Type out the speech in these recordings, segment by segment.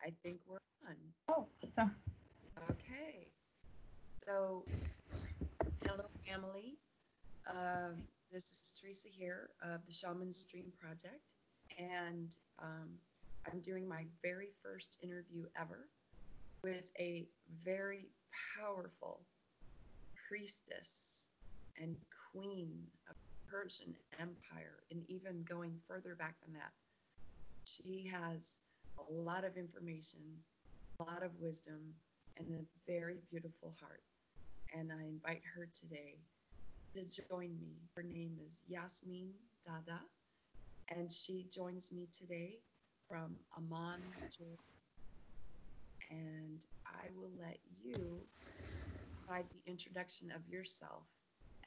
I think we're on. Oh, so Okay. So, hello, family. This is Teresa here of the Shaman's Dream Project, and I'm doing my very first interview ever with a very powerful priestess and queen of Persian Empire, and even going further back than that. She has a lot of information, a lot of wisdom, and a very beautiful heart. And I invite her today to join me. Her name is Yasmeem Dahdah, and she joins me today from Aman, Georgia. And I will let you provide the introduction of yourself.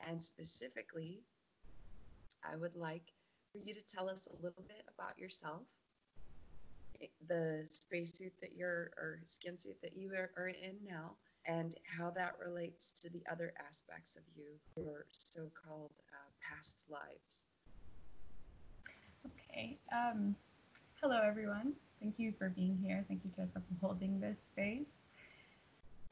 And specifically, I would like for you to tell us a little bit about yourself, the spacesuit that you're, or skin suit that you are in now, and how that relates to the other aspects of you, your so-called past lives. okay. Hello, everyone. Thank you for being here. Thank you, Jessica, for holding this space.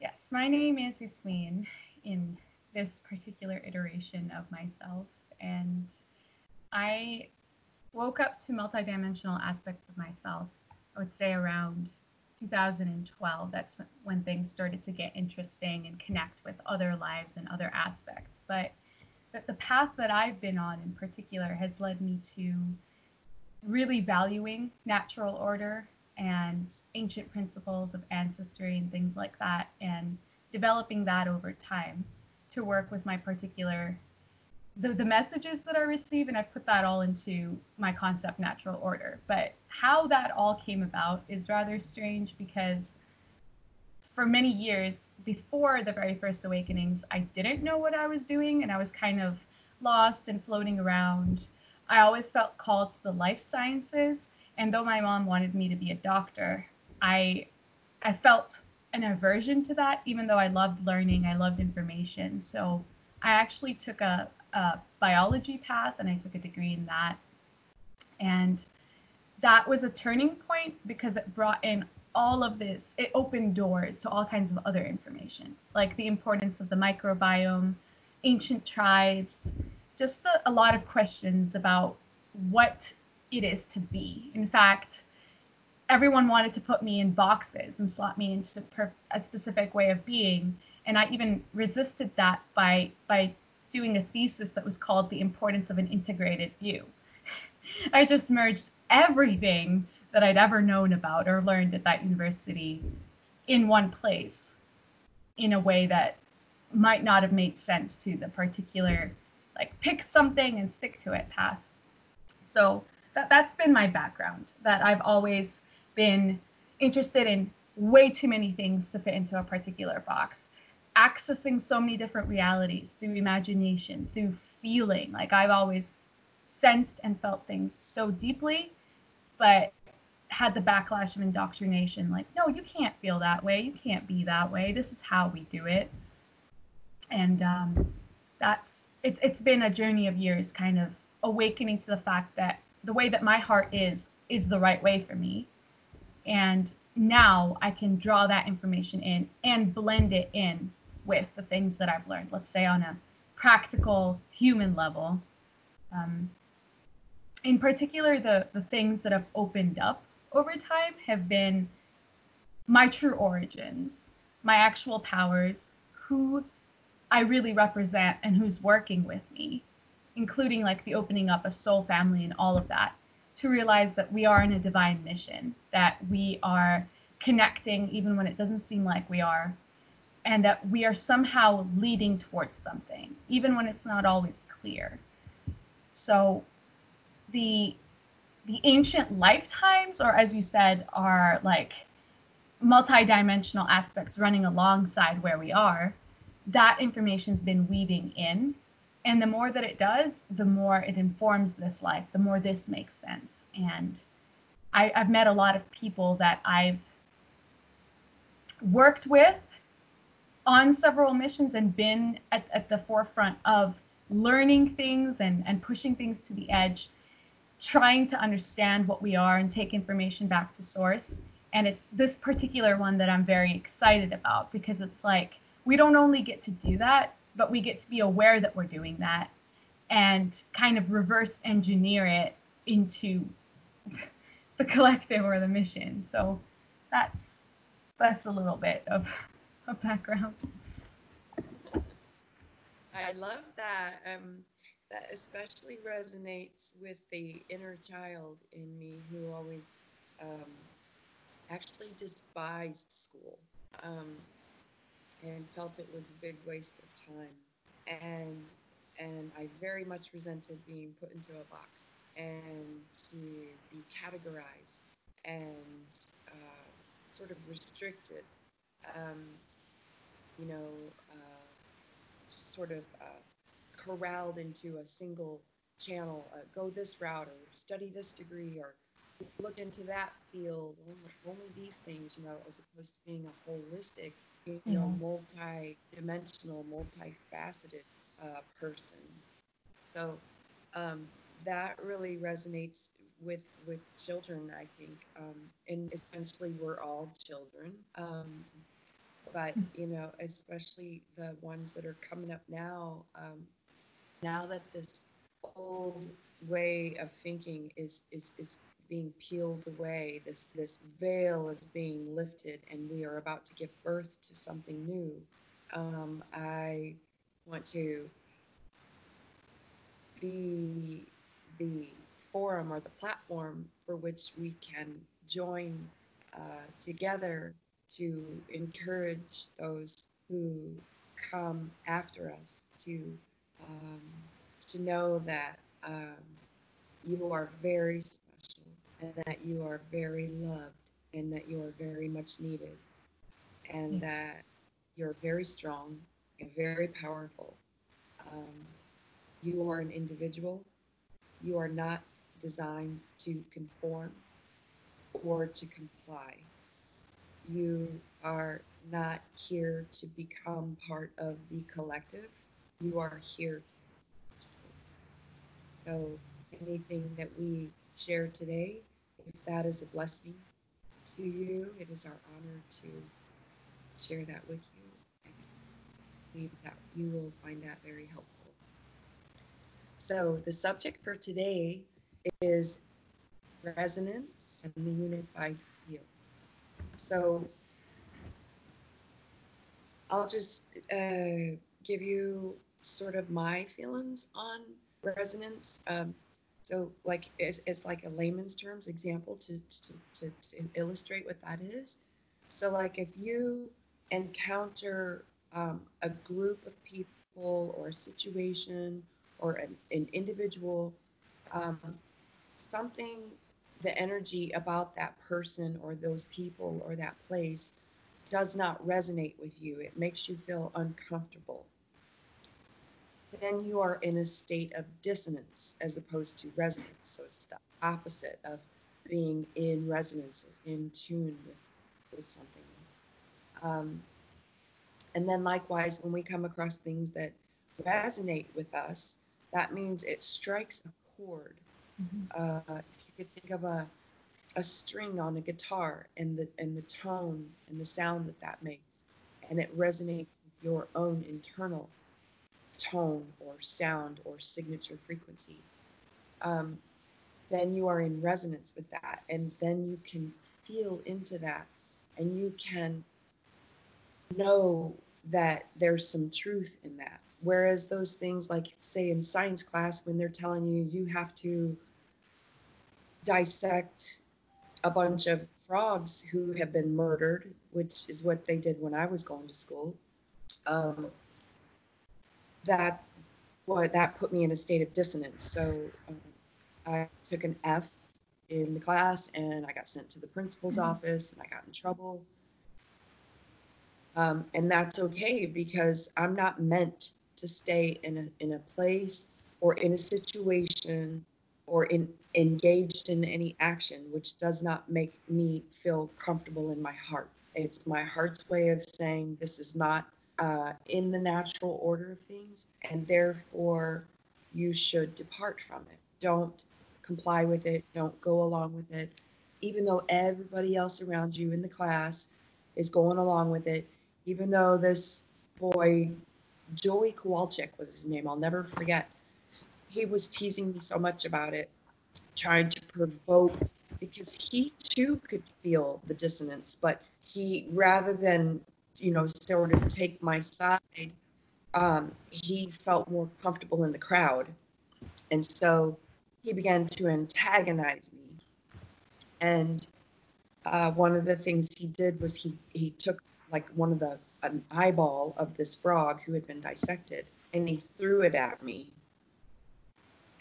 Yes, my name is Yasmeen in this particular iteration of myself, and I woke up to multidimensional aspects of myself, I would say around 2012. That's when things started to get interesting and connect with other lives and other aspects. But the path that I've been on in particular has led me to really valuing natural order and ancient principles of ancestry and things like that, and developing that over time to work with my particular the messages that I receive, and I put that all into my concept natural order. But how that all came about is rather strange because for many years before the very first awakenings, I didn't know what I was doing, and I was kind of lost and floating around. I always felt called to the life sciences, and though my mom wanted me to be a doctor, I I felt an aversion to that, even though I loved learning, I loved information. So I actually took a biology path, and I took a degree in that. And that was a turning point because it brought in all of this. It opened doors to all kinds of other information, like the importance of the microbiome, ancient tribes, just a lot of questions about what it is to be. In fact, everyone wanted to put me in boxes and slot me into a specific way of being. And I even resisted that by doing a thesis that was called The Importance of an Integrated View. I just merged everything that I'd ever known about or learned at that university in one place in a way that might not have made sense to the particular, like, pick something and stick to it path. So that's been my background, that I've always been interested in way too many things to fit into a particular box, accessing so many different realities through imagination, through feeling. Like, I've always sensed and felt things so deeply, but had the backlash of indoctrination, like, no, you can't feel that way, you can't be that way, this is how we do it. And it's been a journey of years, kind of awakening to the fact that the way that my heart is the right way for me. And now I can draw that information in and blend it in with the things that I've learned, let's say on a practical human level. Um, in particular, the things that have opened up over time have been my true origins, my actual powers, who I really represent, and who's working with me, including like the opening up of soul family and all of that, to realize that we are in a divine mission, that we are connecting even when it doesn't seem like we are, and that we are somehow leading towards something, even when it's not always clear. So the ancient lifetimes, or as you said, are like multidimensional aspects running alongside where we are. That information's been weaving in, and the more that it does, the more it informs this life, the more this makes sense. And I've met a lot of people that I've worked with on several missions and been at the forefront of learning things and pushing things to the edge, trying to understand what we are and take information back to source. And it's this particular one that I'm very excited about because it's like we don't only get to do that, but we get to be aware that we're doing that and kind of reverse engineer it into the collective or the mission. So that's a little bit of background. I love that. That especially resonates with the inner child in me who always um, actually despised school um, and felt it was a big waste of time. And and I very much resented being put into a box and to be categorized and uh, sort of restricted. Um, you know, sort of corralled into a single channel. Go this route, or study this degree, or look into that field. Only these things, as opposed to being a holistic, Yeah. multi-dimensional, multifaceted person. So um, that really resonates with children, I think, and essentially we're all children. But especially the ones that are coming up now, now that this old way of thinking is being peeled away, this veil is being lifted, and we are about to give birth to something new. I want to be the forum or the platform for which we can join together to encourage those who come after us um, to know that you are very special and that you are very loved and that you are very much needed and that you're very strong and very powerful. Um, you are an individual. You are not designed to conform or to comply. You are not here to become part of the collective. You are here to so anything that we share today, if that is a blessing to you, it is our honor to share that with you and believe that you will find that very helpful. So the subject for today is resonance and the unified field. So I'll just give you sort of my feelings on resonance. So, like, it's like a layman's terms example to illustrate what that is. So, like, if you encounter a group of people or a situation or an individual, um, something, the energy about that person or those people or that place does not resonate with you, it makes you feel uncomfortable, then you are in a state of dissonance as opposed to resonance. So it's the opposite of being in resonance or in tune with something. Um, and then likewise, when we come across things that resonate with us, that means it strikes a chord. If you could think of a string on a guitar and the tone and the sound that that makes, and it resonates with your own internal tone or sound or signature frequency, um, then you are in resonance with that, and then you can feel into that, and you can know that there's some truth in that. Whereas those things, like say in science class, when they're telling you you have to dissect a bunch of frogs who have been murdered, which is what they did when I was going to school. Um, that that put me in a state of dissonance. So I took an F in the class, and I got sent to the principal's office, and I got in trouble. And that's okay because I'm not meant to stay in a place or in a situation or engaged in any action which does not make me feel comfortable in my heart. It's my heart's way of saying this is not in the natural order of things, and therefore you should depart from it. Don't comply with it. Don't go along with it. even though everybody else around you in the class is going along with it, even though this boy, Joey Kowalczyk was his name, I'll never forget, he was teasing me so much about it, trying to provoke, because he too could feel the dissonance, but he, rather than, sort of take my side, he felt more comfortable in the crowd. And so he began to antagonize me. And one of the things he did was he took like one of an eyeball of this frog who had been dissected, and he threw it at me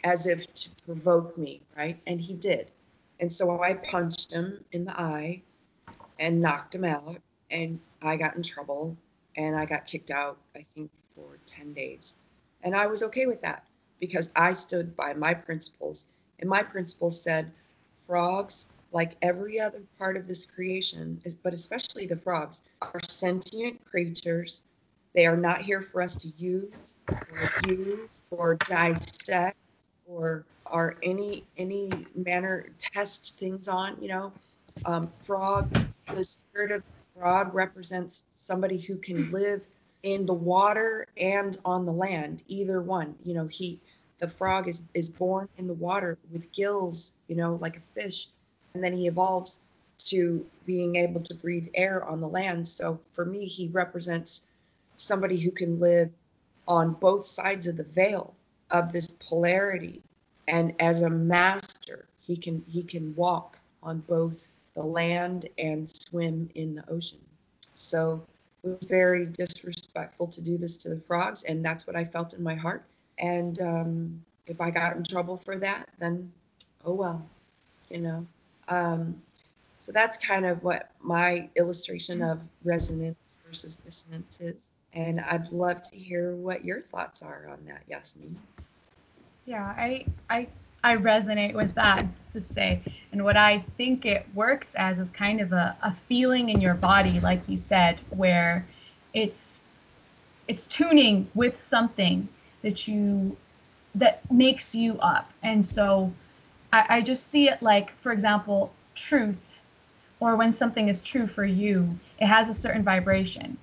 as if to provoke me, right? And he did. And so I punched him in the eye and knocked him out, and I got in trouble, and I got kicked out, I think, for 10 days. And I was okay with that because I stood by my principles. And my principles said frogs, like every other part of this creation, but especially the frogs, are sentient creatures. They are not here for us to use or abuse or dissect or any manner test things on. Frogs, the spirit of the frog represents somebody who can live in the water and on the land, either one. The frog is born in the water with gills, like a fish, and then he evolves to being able to breathe air on the land. So for me, he represents somebody who can live on both sides of the veil of this polarity, and as a master, he can walk on both the land and swim in the ocean. So it was very disrespectful to do this to the frogs, and that's what I felt in my heart. And if I got in trouble for that, then oh well, you know. Um, so that's kind of what my illustration of resonance versus dissonance is. And I'd love to hear what your thoughts are on that, Yasmeen. Yeah, I resonate with that to say. And what I think it works as is kind of a feeling in your body, like you said, where it's tuning with something that makes you up. And so I just see it like, for example, truth, or when something is true for you, it has a certain vibration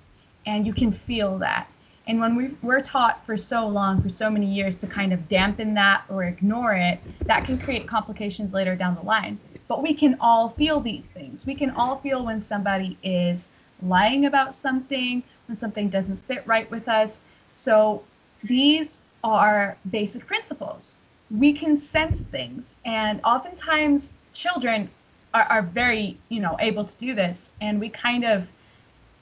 and you can feel that. And when we're taught for so long, for so many years, to kind of dampen that or ignore it, that can create complications later down the line. But we can all feel these things. We can all feel when somebody is lying about something, when something doesn't sit right with us. So these are basic principles. We can sense things, and oftentimes children are very, able to do this, and we kind of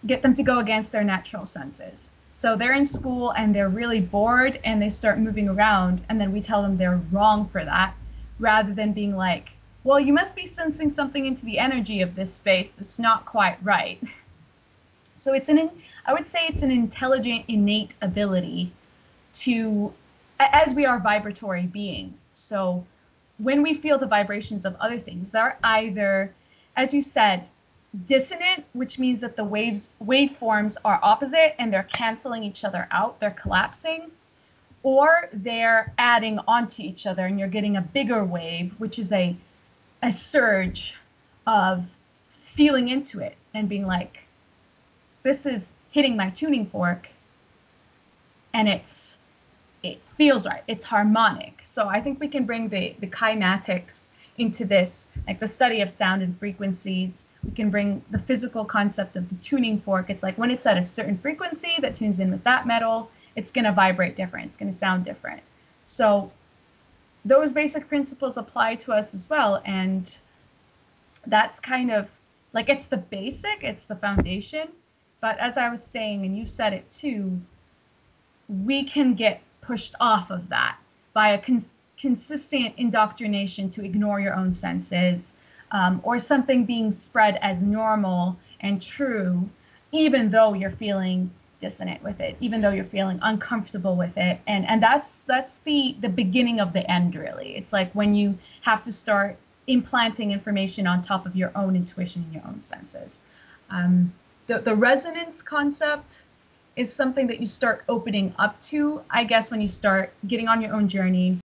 get them to go against their natural senses. So they're in school and they're really bored and they start moving around, and then we tell them they're wrong for that, rather than being like, well, you must be sensing something into the energy of this space that's not quite right. So I would say it's an intelligent, innate ability to, as we are vibratory beings. So when we feel the vibrations of other things, they're either, as you said, dissonant, which means that the waveforms are opposite and they're canceling each other out, they're collapsing, or they're adding onto each other and you're getting a bigger wave, which is a surge of feeling into it and being like, this is hitting my tuning fork and it feels right, it's harmonic. So I think we can bring the kymatics into this, like the study of sound and frequencies. We can bring the physical concept of the tuning fork. It's like when it's at a certain frequency that tunes in with that metal, it's going to vibrate different. It's going to sound different. So those basic principles apply to us as well. And that's kind of like, it's the basic, it's the foundation. But as I was saying, and you said it too, we can get pushed off of that by a consistent indoctrination to ignore your own senses, or something being spread as normal and true, even though you're feeling dissonant with it, even though you're feeling uncomfortable with it. And that's the beginning of the end, really. It's like when you have to start implanting information on top of your own intuition and your own senses. The resonance concept is something that you start opening up to, I guess, when you start getting on your own journey,